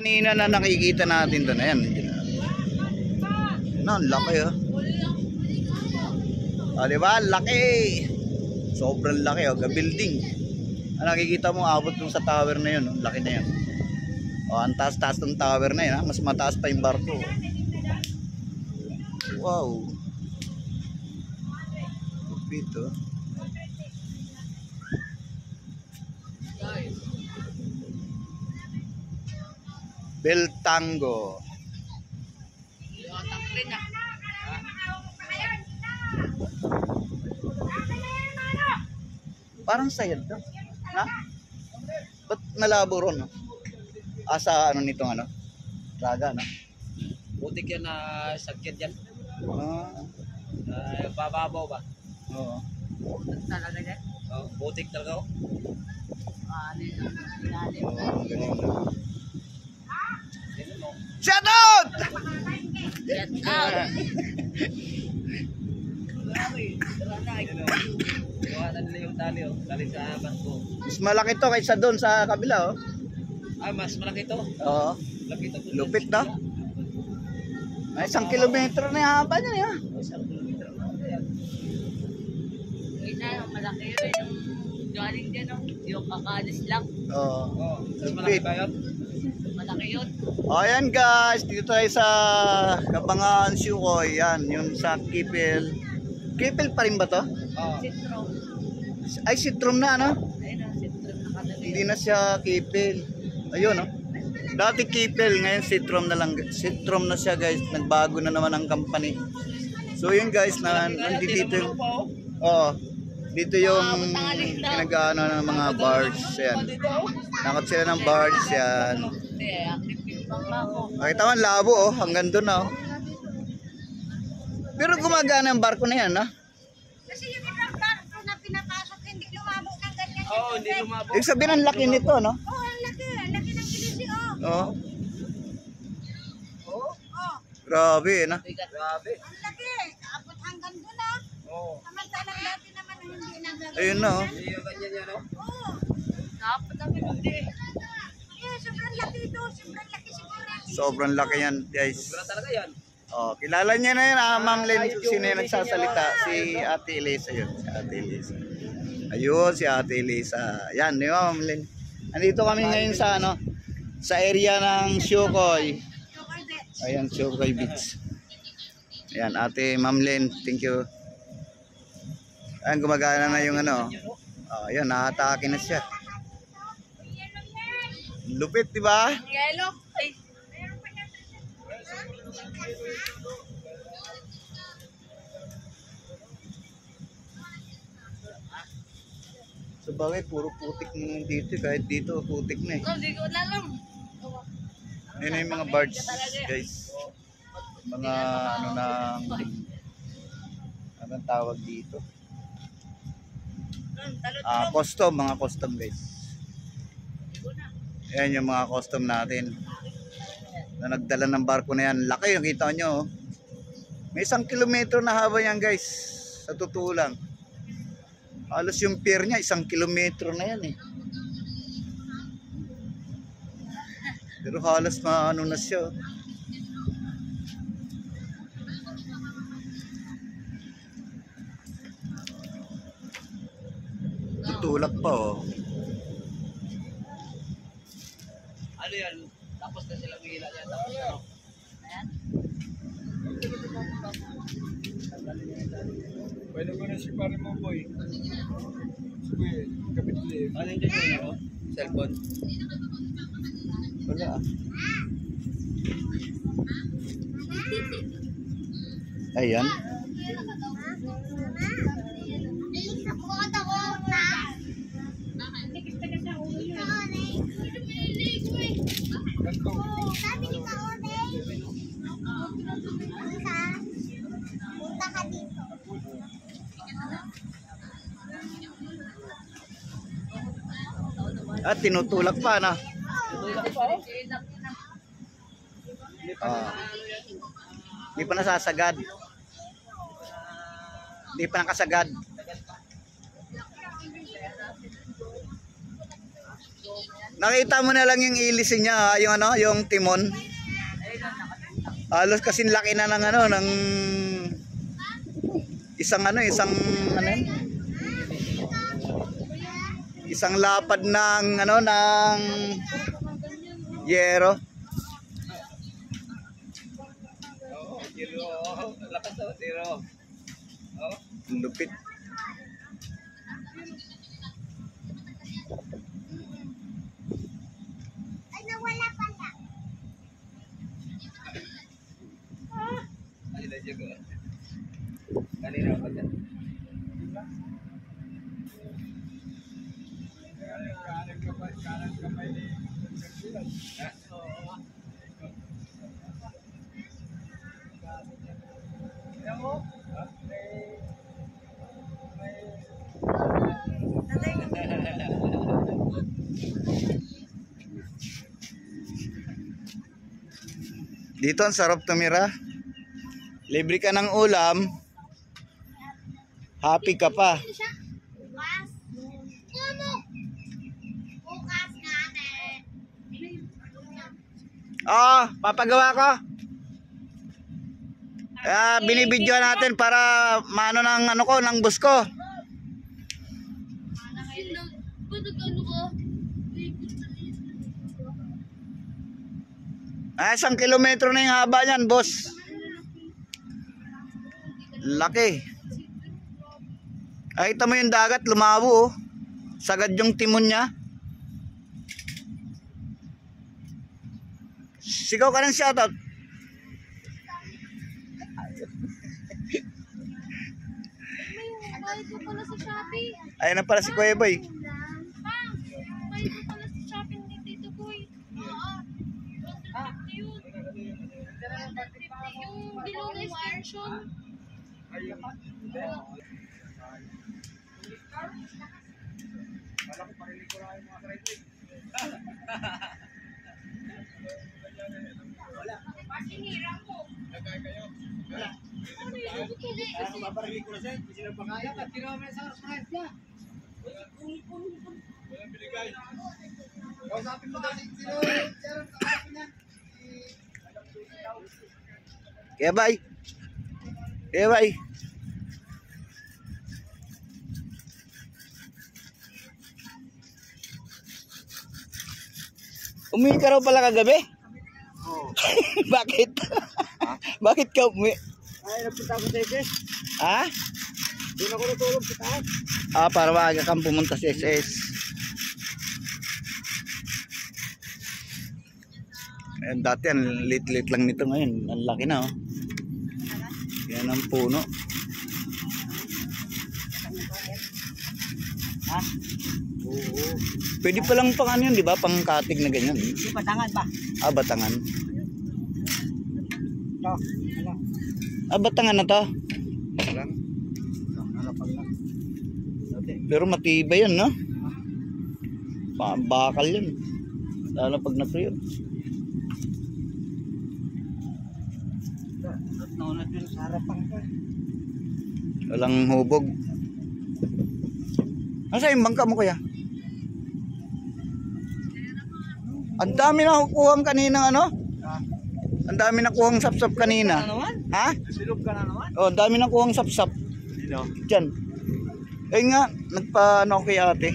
Kanina na nakikita natin doon. Ayan. Ang laki oh. O diba? Laki. Sobrang laki oh. Building. Nakikita mo abot dun sa tower na yun. Laki na yan. O ang taas-taas ng tower na yun. Ha? Mas mataas pa yung barko. Wow. Lupit oh. Beltango. Parang sayad to. Ha? Ba't malabo ron? No? Asa ano nitong ano? Raga, no? Butik yan na sakit yan. Ah. Bababaw ba? Oo. Talaga yan? Butik talaga ako. Shout out! Shout out! Iwanan nila yung tali oh. Tali sa barko. Mas malaki to kaysa doon sa kabila oh. Mas malaki to. Oo. Lupit na. Ay, 1 kilometro na yung haba niya. Isang kilometro na yan. Isa, malaki yun yung galing dyan, no? Yung kakalis lang. Oo. Mas malaki ba yun? Malaki yun. O ayan guys, dito tayo sa Kabangaan Sukoy. Yan, yung sa Kipil. Kipil pa rin ba to? Sitrom. Ay, Sitrom na ano? Ayun na, sitrom na kadali. Hindi na siya Kipil. Ayun oh. Dati Kipil, ngayon Sitrom na lang. Sitrom na siya guys, nagbago na naman ang company. So yun guys, nandito yung... Oo. Dito yung pinag-ano ng mga bars. Yan. Nakot sila ng bars yan. Active yung bangko. Nakita mo, labo oh, hanggang doon oh. Pero gumagana ang barko na yan, ha? Kasi yung ibang barko na pinapasok, hindi lumabot ng ganyan. Oo, hindi lumabot. Ibig sabihin ang laki nito, no? Oo, ang laki. Ang laki ng kilisi, oh. Oo. Oh, Grabe, na. Grabe. ang laki. Abot hanggang doon, oh. Oo. Samantalang dati naman hindi nagagawin. Ayun na, oh. Hindi yung ganyan yan oh. Oo. Dapat ang hindi. Eh, sobrang laki ito. Sobrang laki siguro. Sobrang laki yan, guys. Sobra talaga yan. Oh, kilala niya na yun, Ma'am Len. Sino yung nagsasalita? Si Ate Elisa yun. Si Ate Elisa. Ayun, si Ate Elisa. Yan, di ba, Ma'am Len? Andito kami ngayon sa, ano, sa area ng Sukoy. Okay, bet. Ayan, Sukoy Beach. Ayan, Ate Ma'am Len, thank you. Ayan, gumagana na yung ano. Oh, ayan, nakatake na siya. Lupit, di ba? Yellow. Ay, So bagay, puro putik naman dito. Kahit dito, putik na eh. hindi ko alam. Yun na yung mga barge, guys. Mga ano nang... Anong tawag dito? Custom, mga custom guys. Ayan yung mga custom natin. Na nagdala ng barko na yan. Laki yung kita nyo. Oh. May 1 kilometro na haba yan guys. Sa totoo lang. Halos yung pier niya, 1 kilometro na yan eh. Pero halos maano na siya. Oh. Tutulak pa oh. Ano yan? Tapos na silang hila yan. Tapos ano? Pwede ko na si pare mo, boy. Sige, kapit live. Ano yung dyan yun oh? Cellphone. Wala ah. Ayan. Sabi ni Kaode, punta ka dito. At tinutulak pa na. Hindi pa nasasagad. Hindi pa nakasagad. Nakita mo na lang yung ilisin niya, ha? Yung ano, yung timon. Halos kasing laki na ng ano, ng isang ano, isang ano, isang lapad ng ano, ng yero. Zero. Lakas ako, zero. Oh. Lupit. Ay, nawala pala. Ay, na-check ko. Kanina pa dyan. Kanan kamay ni Ha? Dito ang sarap tumira. Libre ka ng ulam. Happy ka pa. Bukas. Ano? Bukas nga Papagawa ko. Binibidyo natin para maano ng ano ko, ng bus ko. Isang kilometro na yung haba niyan, boss. Laki. Kita mo yung dagat, lumabo, oh. Sagad yung timon niya. Sigaw ka ng shoutout. Bayad ko pala sa Shopee. Ayan na pala si Kuya Boy. Bayad ko pala sa Shopee ni Tito Boy. Oo. 150 yun. 150 yung below na extension. Sinira ko. Ano yun? Kasi Babarinig ko na siya. Hindi sila pakaya. At ginawa mo sa kahit niya. walang binigay. Kausapin mo daw sino. Sharon, kausapin niya. Kuya Boy. Kuya Boy. Umuwi ka raw pala kagabi? Oo. Bakit? Bakit ka umuwi? Ay, nagpunta ako sa SS. Ha? Doon ako natulog sa taas. Para maaga kang pumunta sa SS. Ayan, dati ang lit-lit lang nito ngayon. Ang laki na, oh. Yan ang puno. Ha? Oo. Pwede pa lang pang ano yun, di ba? Pang katig na ganyan. Hindi, patangan pa. Batangan. Ito. Ano? Batangan na to. Lang. Ano pa lang. Pero matibay yan, no? Bakal yun. Lalo pag na-priyo. Naunat yun sa harapan ko. Walang hubog. Nasa yung bangka mo, kuya? Ang dami na kukuhang kanina, ano? Ang dami na kuhang sapsap kanina. naman? Ha? Silog ka na naman? Oh, ang dami na kuhang sapsap. Sino? Diyan. Eh nga, nagpa-ano kay ate.